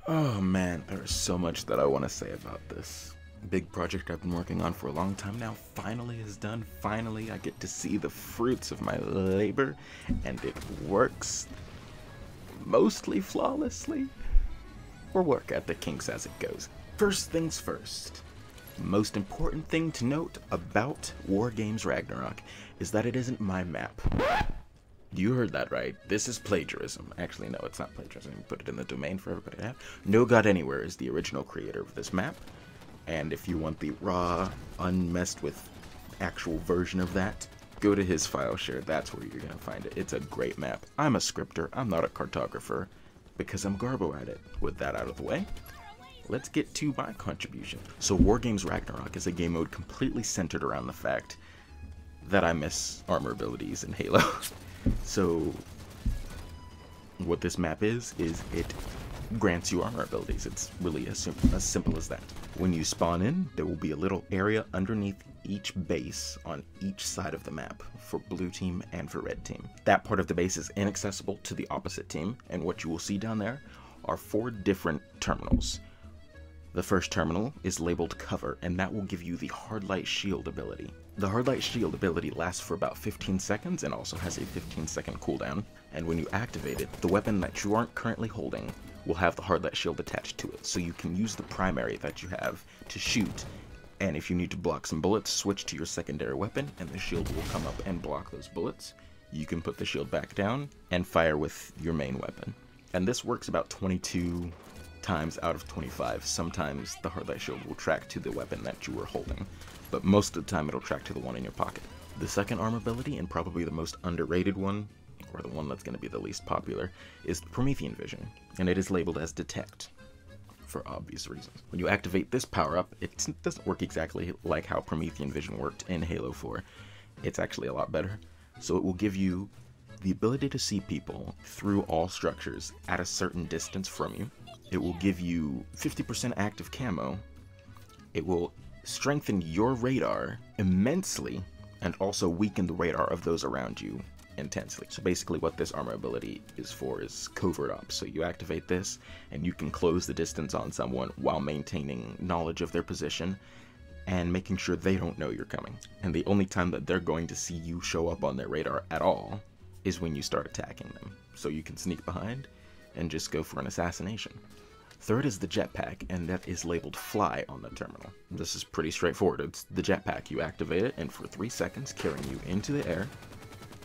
Oh man, there is so much that I want to say about this. Big project I've been working on for a long time now finally is done. Finally, I get to see the fruits of my labor, and it works mostly flawlessly. Or work at the kinks as it goes. First things first. Most important thing to note about Wargames Ragnarok is that it isn't my map. You heard that right. This is plagiarism. Actually, no, it's not plagiarism. You put it in the domain for everybody to have. No God Anywhere is the original creator of this map. And if you want the raw, unmessed with actual version of that, go to his file share. That's where you're going to find it. It's a great map. I'm a scripter. I'm not a cartographer because I'm Garbo at it. With that out of the way, let's get to my contribution. So Wargames Ragnarok is a game mode completely centered around the fact that I miss armor abilities in Halo. So what this map is it grants you armor abilities. It's really as simple as that. When you spawn in, there will be a little area underneath each base on each side of the map for blue team and for red team. That part of the base is inaccessible to the opposite team, and what you will see down there are 4 different terminals. The first terminal is labeled Cover, and that will give you the Hard Light Shield ability. The Hard Light Shield ability lasts for about 15 seconds and also has a 15-second cooldown, and when you activate it, the weapon that you aren't currently holding will have the Hard Light Shield attached to it, so you can use the primary that you have to shoot, and if you need to block some bullets, switch to your secondary weapon, and the shield will come up and block those bullets. You can put the shield back down and fire with your main weapon. And this works about 22 times out of 25. Sometimes the Hard Light Shield will track to the weapon that you were holding, but most of the time it'll track to the one in your pocket. The second armor ability, and probably the most underrated one, or the one that's going to be the least popular, is Promethean Vision, and it is labeled as Detect, for obvious reasons. When you activate this power-up, it doesn't work exactly like how Promethean Vision worked in Halo 4. It's actually a lot better. So it will give you the ability to see people through all structures at a certain distance from you. It will give you 50% active camo. It will strengthen your radar immensely and also weaken the radar of those around you intensely. So basically what this armor ability is for is covert ops. So you activate this and you can close the distance on someone while maintaining knowledge of their position and making sure they don't know you're coming. And the only time that they're going to see you show up on their radar at all is when you start attacking them. So you can sneak behind and just go for an assassination. Third is the jetpack, and that is labeled Fly on the terminal. This is pretty straightforward. It's the jetpack. You activate it, and for 3 seconds, carrying you into the air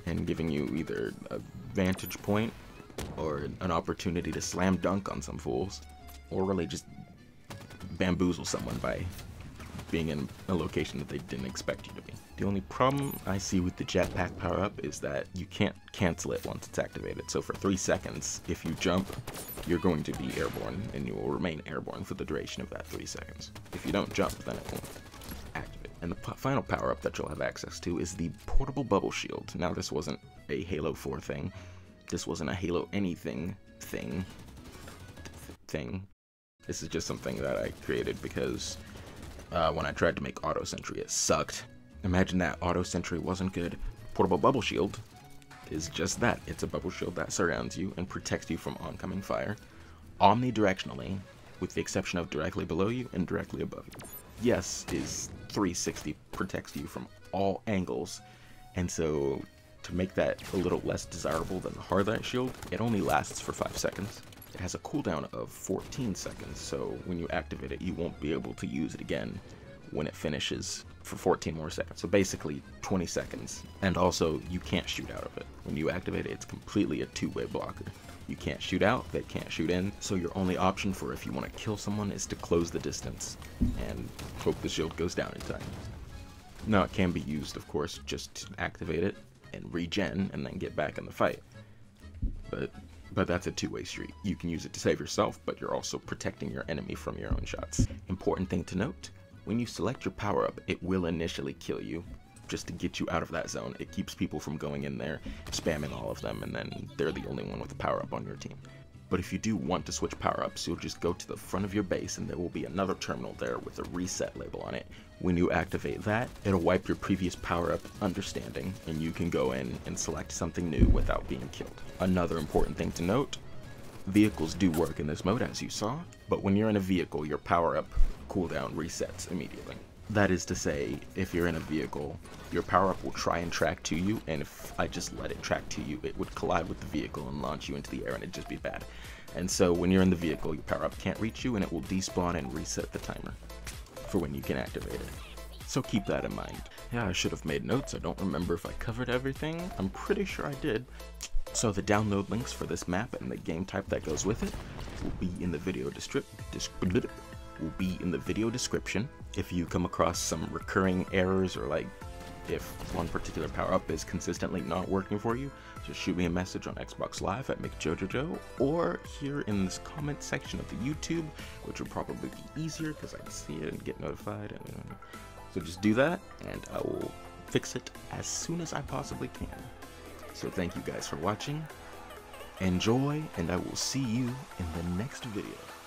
and giving you either a vantage point or an opportunity to slam dunk on some fools, or really just bamboozle someone by being in a location that they didn't expect you to be. The only problem I see with the jetpack power-up is that you can't cancel it once it's activated. So for 3 seconds, if you jump, you're going to be airborne, and you will remain airborne for the duration of that 3 seconds. If you don't jump, then it won't activate. And the final power-up that you'll have access to is the Portable Bubble Shield. Now, this wasn't a Halo 4 thing. This wasn't a Halo anything thing. This is just something that I created because when I tried to make auto sentry, it sucked. Imagine that auto sentry wasn't good. Portable Bubble Shield is just that. It's a bubble shield that surrounds you and protects you from oncoming fire, omnidirectionally, with the exception of directly below you and directly above you. Yes is 360, protects you from all angles, and so to make that a little less desirable than the Hard Light Shield, it only lasts for 5 seconds. It has a cooldown of 14 seconds, so when you activate it, you won't be able to use it again when it finishes for 14 more seconds. So basically 20 seconds. And also, you can't shoot out of it. When you activate it, it's completely a two-way blocker. You can't shoot out, they can't shoot in, so your only option for if you want to kill someone is to close the distance and hope the shield goes down in time. Now, it can be used, of course, just to activate it and regen and then get back in the fight. But that's a two-way street. You can use it to save yourself, but you're also protecting your enemy from your own shots. Important thing to note, when you select your power-up, it will initially kill you, just to get you out of that zone. It keeps people from going in there, spamming all of them, and then they're the only one with a power-up on your team. But if you do want to switch power-ups, you'll just go to the front of your base, and there will be another terminal there with a reset label on it. When you activate that, it'll wipe your previous power-up understanding, and you can go in and select something new without being killed. Another important thing to note, Vehicles do work in this mode, as you saw, but when you're in a vehicle, your power-up cooldown resets immediately. That is to say, if you're in a vehicle, your power-up will try and track to you, and if I just let it track to you, it would collide with the vehicle and launch you into the air, and it'd just be bad. And so when you're in the vehicle, your power-up can't reach you, and it will despawn and reset the timer for when you can activate it. So keep that in mind. Yeah, I should have made notes. I don't remember if I covered everything. I'm pretty sure I did. So the download links for this map and the game type that goes with it will be in the video description. If you come across some recurring errors, or like if one particular power-up is consistently not working for you, just shoot me a message on Xbox Live at McJoJoJo, or here in this comment section of the YouTube, which will probably be easier because I can see it and get notified. So just do that, and I will fix it as soon as I possibly can. So thank you guys for watching. Enjoy, and I will see you in the next video.